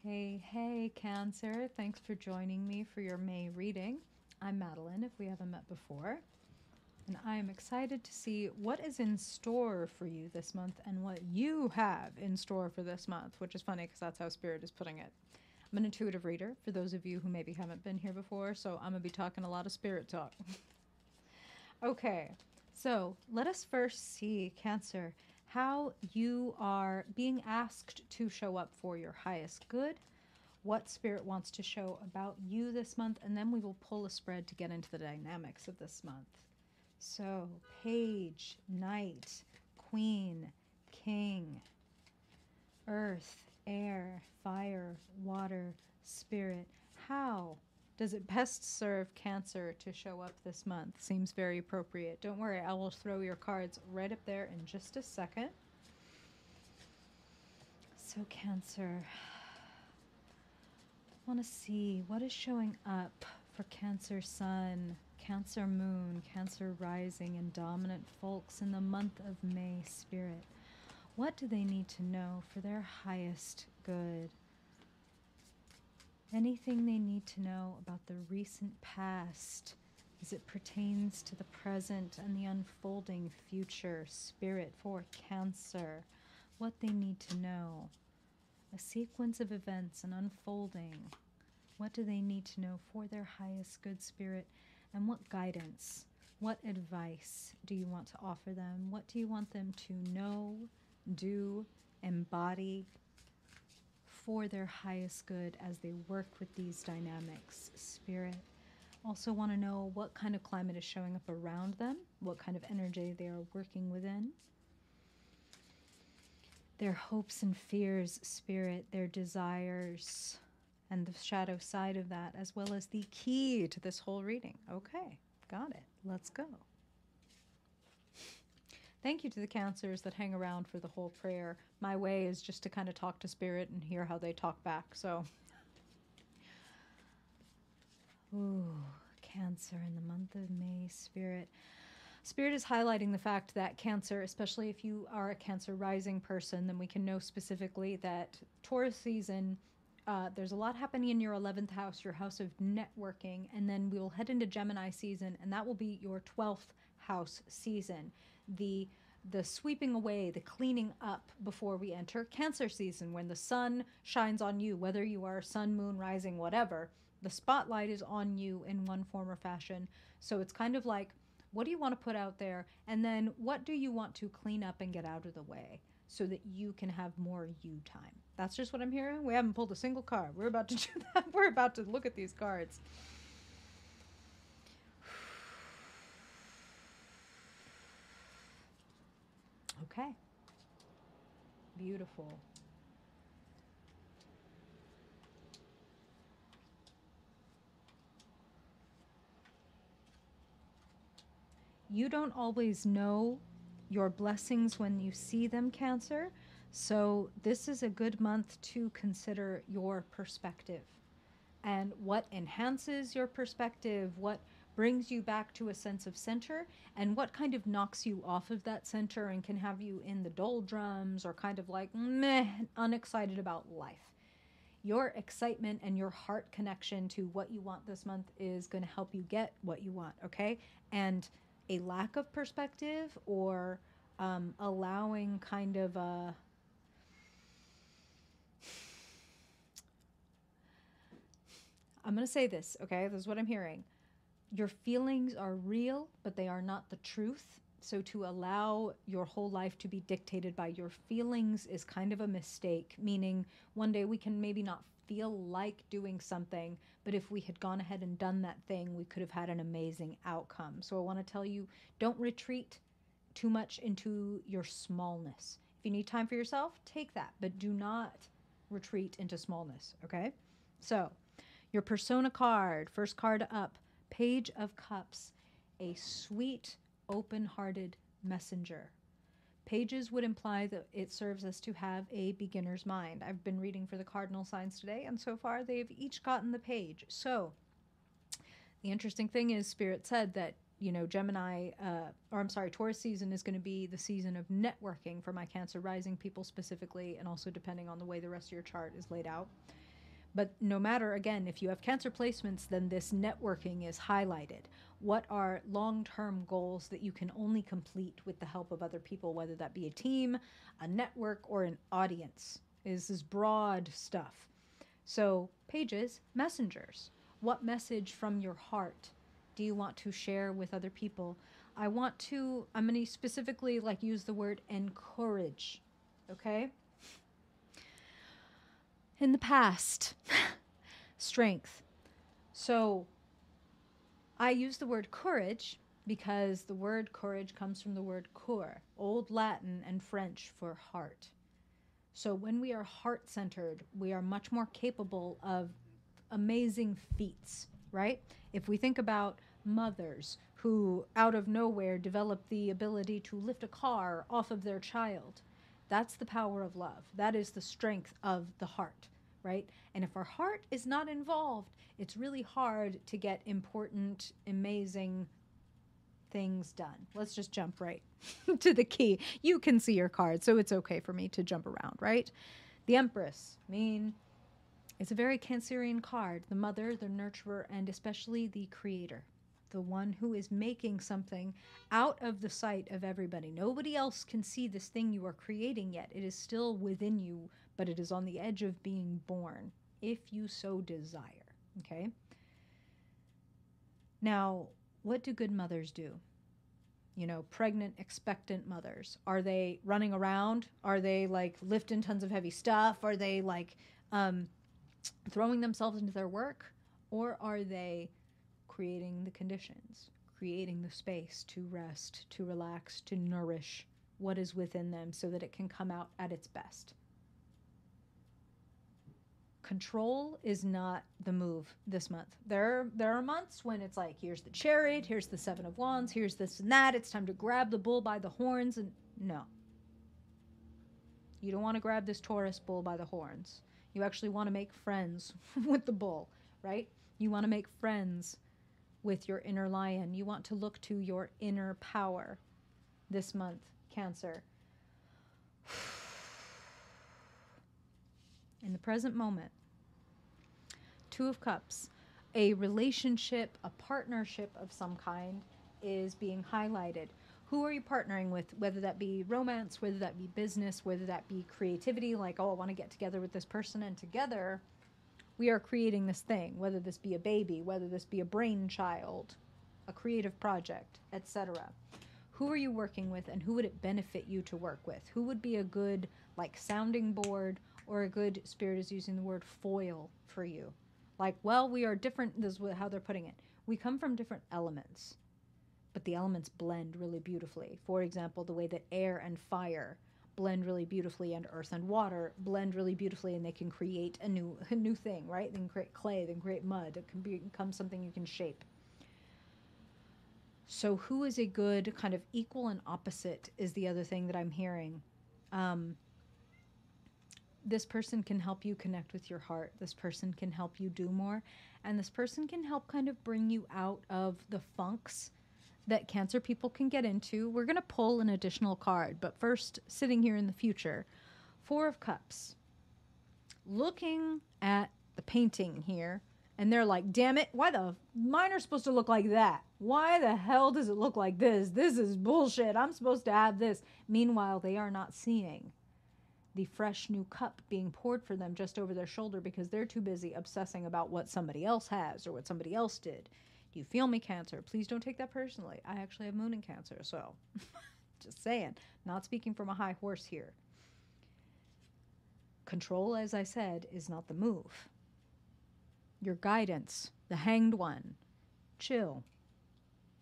Hey, hey, Cancer. Thanks for joining me for your May reading. I'm Madeline, if we haven't met before, and I am excited to see what is in store for you this month and what you have in store for this month, which is funny because that's how Spirit is putting it. I'm an intuitive reader, for those of you who maybe haven't been here before, so I'm going to be talking a lot of spirit talk. Okay, so let us first see, Cancer, how you are being asked to show up for your highest good, what Spirit wants to show about you this month, and then we will pull a spread to get into the dynamics of this month. So, Page, Knight, Queen, King, Earth, Air, Fire, Water, Spirit. How does it best serve Cancer to show up this month? Seems very appropriate. Don't worry, I will throw your cards right up there in just a second. So, Cancer, I want to see what is showing up for Cancer Sun, Cancer Moon, Cancer Rising, and Dominant folks in the month of May, Spirit. What do they need to know for their highest good? Anything they need to know about the recent past as it pertains to the present and the unfolding future, Spirit, for Cancer. What they need to know. A sequence of events and unfolding. What do they need to know for their highest good, Spirit? And what guidance, what advice do you want to offer them? What do you want them to know, do, embody for their highest good as they work with these dynamics, Spirit? Also want to know what kind of climate is showing up around them, what kind of energy they are working within. Their hopes and fears, Spirit, their desires, and the shadow side of that, as well as the key to this whole reading. Okay, got it. Let's go. Thank you to the Cancers that hang around for the whole prayer. My way is just to kind of talk to Spirit and hear how they talk back. So, ooh, Cancer in the month of May, Spirit. Spirit is highlighting the fact that Cancer, especially if you are a Cancer rising person, then we can know specifically that Taurus season, there's a lot happening in your 11th house, your house of networking, and then we'll head into Gemini season, and that will be your 12th house season. The sweeping away, the cleaning up before we enter Cancer season, when the sun shines on you, whether you are sun, moon, rising, whatever, the spotlight is on you in one form or fashion. So it's kind of like, what do you want to put out there? And then what do you want to clean up and get out of the way so that you can have more you time? That's just what I'm hearing. We haven't pulled a single card. We're about to do that. We're about to look at these cards. Okay. Beautiful. You don't always know your blessings when you see them, Cancer. So this is a good month to consider your perspective and what enhances your perspective, what brings you back to a sense of center, and what kind of knocks you off of that center and can have you in the doldrums or kind of like meh, unexcited about life. Your excitement and your heart connection to what you want this month is going to help you get what you want, okay? And a lack of perspective or allowing kind of a I'm going to say this, okay? This is what I'm hearing. Your feelings are real, but they are not the truth. So to allow your whole life to be dictated by your feelings is kind of a mistake, meaning one day we can maybe not feel like doing something, but if we had gone ahead and done that thing, we could have had an amazing outcome. So I want to tell you, don't retreat too much into your smallness. If you need time for yourself, take that, but do not retreat into smallness, okay? So, your persona card, first card up, Page of Cups, a sweet, open-hearted messenger. Pages would imply that it serves us to have a beginner's mind. I've been reading for the cardinal signs today, and so far they've each gotten the page. So, the interesting thing is, Spirit said that, you know, Taurus season is going to be the season of networking for my Cancer rising people specifically, and also depending on the way the rest of your chart is laid out. But no matter, again, if you have Cancer placements, then this networking is highlighted. What are long-term goals that you can only complete with the help of other people, whether that be a team, a network, or an audience, is this broad stuff. So pages, messengers. What message from your heart do you want to share with other people? I'm going to specifically like use the word encourage, okay? In the past, strength. So I use the word courage because the word courage comes from the word cor, Old Latin and French for heart. So when we are heart-centered, we are much more capable of amazing feats, right? If we think about mothers who out of nowhere develop the ability to lift a car off of their child, that's the power of love. That is the strength of the heart, right? And if our heart is not involved, it's really hard to get important, amazing things done. Let's just jump right to the key. You can see your card, so it's okay for me to jump around, right? The Empress, it's a very Cancerian card. The mother, the nurturer, and especially the creator. The one who is making something out of the sight of everybody. Nobody else can see this thing you are creating yet. It is still within you, but it is on the edge of being born, if you so desire, okay? Now, what do good mothers do? Pregnant, expectant mothers. Are they running around? Are they like lifting tons of heavy stuff? Are they like throwing themselves into their work? Or are they creating the conditions, creating the space to rest, to relax, to nourish what is within them so that it can come out at its best? Control is not the move this month. There are months when it's like, here's the Chariot, here's the Seven of Wands, here's this and that. It's time to grab the bull by the horns. And no. You don't want to grab this Taurus bull by the horns. You actually want to make friends with the bull, right? You want to make friends with your inner lion. You want to look to your inner power this month, Cancer. In the present moment, Two of Cups, a relationship, a partnership of some kind is being highlighted. Who are you partnering with? Whether that be romance, whether that be business, whether that be creativity, like, oh, I want to get together with this person, and together we are creating this thing, whether this be a baby, whether this be a brainchild, a creative project, etc. Who are you working with, and who would it benefit you to work with? Who would be a good like sounding board, or a good, Spirit is using the word foil for you? Like, well, we are different. This is how they're putting it. We come from different elements, but the elements blend really beautifully. For example, the way that air and fire blend really beautifully, and earth and water blend really beautifully, and they can create a new thing, right? They can create clay, they can create mud. It can become something you can shape. So who is a good kind of equal and opposite is the other thing that I'm hearing. This person can help you connect with your heart. This person can help you do more. And this person can help kind of bring you out of the funks that Cancer people can get into. We're going to pull an additional card. But first, sitting here in the future, Four of Cups. Looking at the painting here, and they're like, damn it, why the mine are supposed to look like that? Why the hell does it look like this? This is bullshit. I'm supposed to have this. Meanwhile, they are not seeing the fresh new cup being poured for them just over their shoulder because they're too busy obsessing about what somebody else has or what somebody else did. Do you feel me, Cancer? Please don't take that personally. I actually have Moon in Cancer, so just saying. Not speaking from a high horse here. Control, as I said, is not the move. Your guidance, the Hanged One. Chill.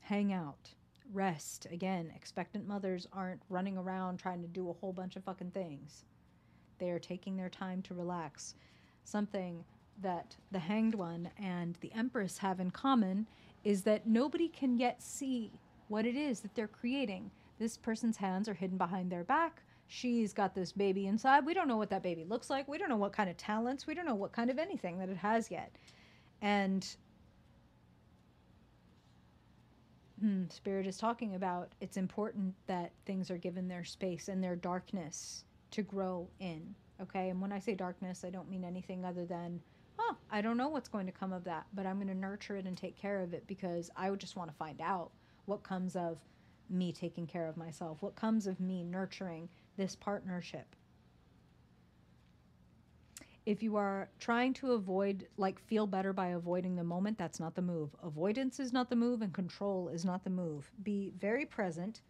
Hang out. Rest. Again, expectant mothers aren't running around trying to do a whole bunch of fucking things. They are taking their time to relax. Something that the Hanged One and the Empress have in common is that nobody can yet see what it is that they're creating. This person's hands are hidden behind their back. She's got this baby inside. We don't know what that baby looks like. We don't know what kind of talents. We don't know what kind of anything that it has yet. And Spirit is talking about it's important that things are given their space and their darkness to grow in, okay? And when I say darkness, I don't mean anything other than huh, I don't know what's going to come of that, but I'm going to nurture it and take care of it because I would just want to find out what comes of me taking care of myself, what comes of me nurturing this partnership. If you are trying to avoid, like feel better by avoiding the moment, that's not the move. Avoidance is not the move, and control is not the move. Be very present,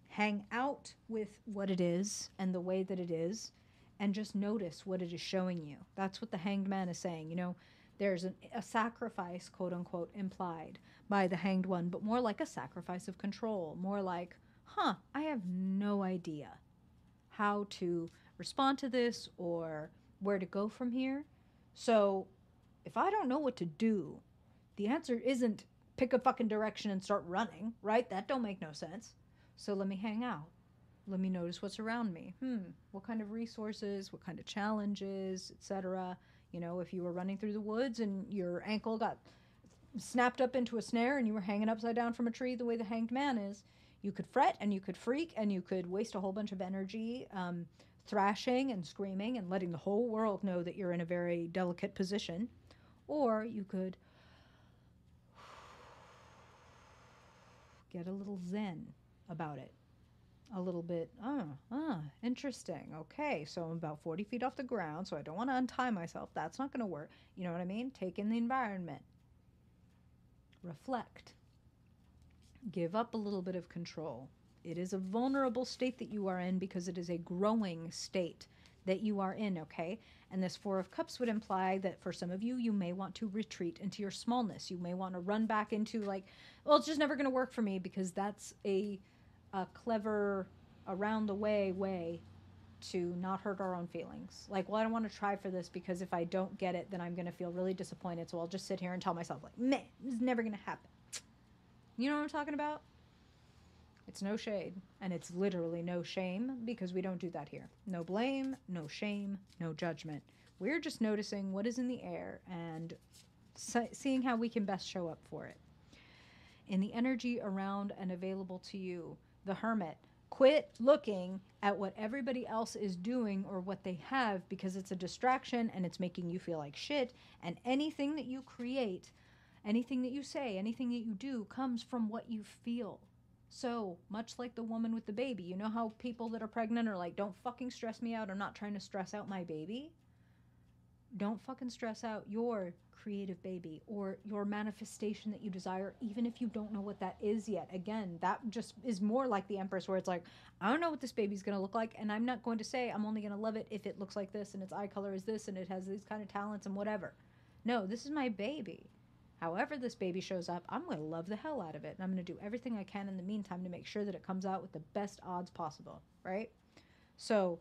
hang out with what it is and the way that it is, and just notice what it is showing you. That's what the Hanged Man is saying. You know, there's a sacrifice, quote unquote, implied by the Hanged One, but more like a sacrifice of control, more like, huh, I have no idea how to respond to this or where to go from here. So if I don't know what to do, the answer isn't pick a fucking direction and start running, right? That don't make no sense. So let me hang out. Let me notice what's around me. What kind of resources, what kind of challenges, etc. You know, if you were running through the woods and your ankle got snapped up into a snare and you were hanging upside down from a tree the way the Hanged Man is, you could fret and you could freak and you could waste a whole bunch of energy thrashing and screaming and letting the whole world know that you're in a very delicate position. Or you could get a little zen about it. A little bit, interesting. Okay, so I'm about 40 feet off the ground, so I don't want to untie myself. That's not going to work. You know what I mean? Take in the environment. Reflect. Give up a little bit of control. It is a vulnerable state that you are in because it is a growing state that you are in, okay? And this Four of Cups would imply that for some of you, you may want to retreat into your smallness. You may want to run back into like, well, it's just never going to work for me, because that's a clever around the way to not hurt our own feelings. Like, well, I don't want to try for this because if I don't get it, then I'm going to feel really disappointed. So I'll just sit here and tell myself, like, meh, this is never going to happen. You know what I'm talking about? It's no shade, and it's literally no shame, because we don't do that here. No blame, no shame, no judgment. We're just noticing what is in the air and seeing how we can best show up for it. In the energy around and available to you, the Hermit, quit looking at what everybody else is doing or what they have, because it's a distraction and it's making you feel like shit. And anything that you create, anything that you say, anything that you do comes from what you feel. So much like the woman with the baby, you know how people that are pregnant are like, don't fucking stress me out. I'm not trying to stress out my baby. Don't fucking stress out your creative baby or your manifestation that you desire, even if you don't know what that is yet. Again, that just is more like the Empress, where it's like, I don't know what this baby's going to look like, and I'm not going to say I'm only going to love it if it looks like this and its eye color is this and it has these kind of talents and whatever. No, this is my baby. However this baby shows up, I'm going to love the hell out of it, and I'm going to do everything I can in the meantime to make sure that it comes out with the best odds possible, right? So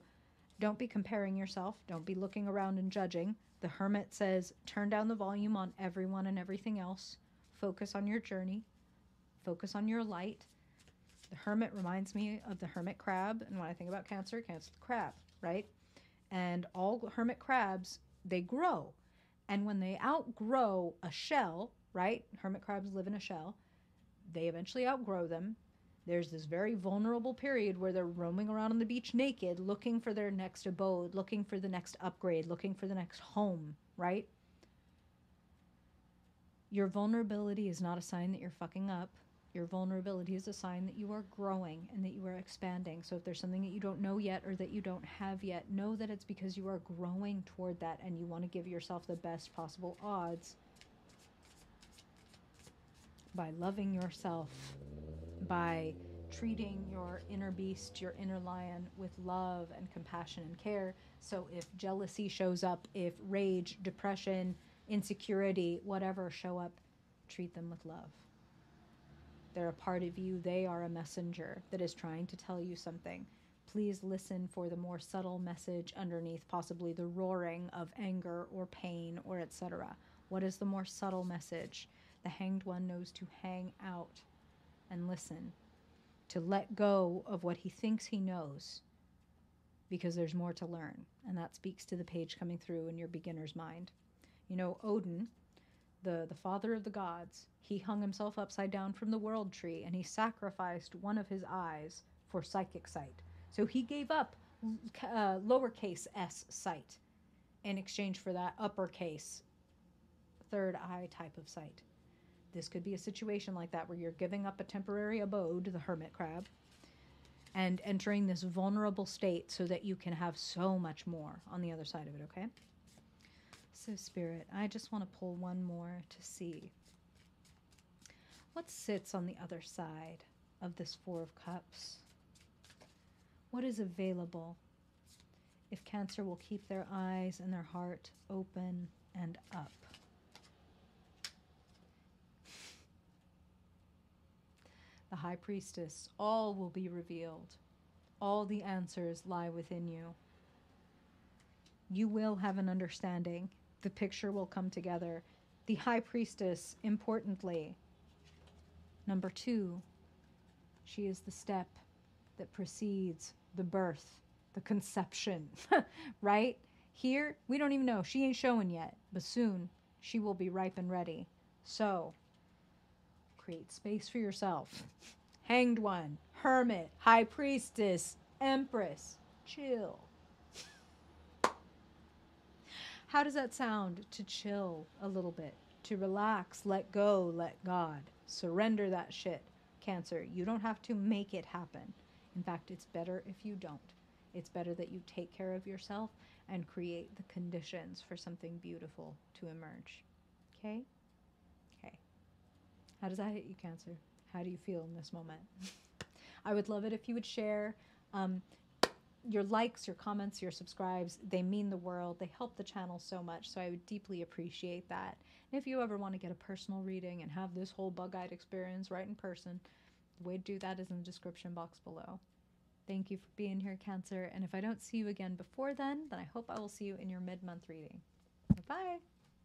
don't be comparing yourself. Don't be looking around and judging. The Hermit says, turn down the volume on everyone and everything else. Focus on your journey. Focus on your light. The Hermit reminds me of the hermit crab. And when I think about Cancer, Cancer's the crab, right? And all hermit crabs, they grow. And when they outgrow a shell, right? Hermit crabs live in a shell. They eventually outgrow them. There's this very vulnerable period where they're roaming around on the beach naked, looking for their next abode, looking for the next upgrade, looking for the next home, right? Your vulnerability is not a sign that you're fucking up. Your vulnerability is a sign that you are growing and that you are expanding. So if there's something that you don't know yet or that you don't have yet, know that it's because you are growing toward that and you want to give yourself the best possible odds by loving yourself, by treating your inner beast, your inner lion, with love and compassion and care. So if jealousy shows up, if rage, depression, insecurity, whatever show up, treat them with love. They're a part of you. They are a messenger that is trying to tell you something. Please listen for the more subtle message underneath, possibly the roaring of anger or pain or etc. What is the more subtle message? The Hanged One knows to hang out and listen, to let go of what he thinks he knows, because there's more to learn. And that speaks to the page coming through in your beginner's mind. You know, Odin, the father of the gods, he hung himself upside down from the world tree and he sacrificed one of his eyes for psychic sight. So he gave up lowercase s sight in exchange for that uppercase third eye type of sight. This could be a situation like that where you're giving up a temporary abode, the hermit crab, and entering this vulnerable state so that you can have so much more on the other side of it, okay? So, Spirit, I just want to pull one more to see what sits on the other side of this Four of Cups. What is available if Cancer will keep their eyes and their heart open and up? The High Priestess, all will be revealed. All the answers lie within you. You will have an understanding. The picture will come together. The High Priestess, importantly, number 2, she is the step that precedes the birth, the conception, right? Here, we don't even know. She ain't showing yet, but soon she will be ripe and ready. So, create space for yourself. Hanged One, Hermit, High Priestess, Empress. Chill. How does that sound to chill a little bit? To relax, let go, let God. Surrender that shit, Cancer. You don't have to make it happen. In fact, it's better if you don't. It's better that you take care of yourself and create the conditions for something beautiful to emerge. Okay? Okay. How does that hit you, Cancer? How do you feel in this moment? I would love it if you would share your likes, your comments, your subscribes. They mean the world. They help the channel so much, so I would deeply appreciate that. And if you ever want to get a personal reading and have this whole bug-eyed experience right in person, the way to do that is in the description box below. Thank you for being here, Cancer. And if I don't see you again before then I hope I will see you in your mid-month reading. Bye-bye.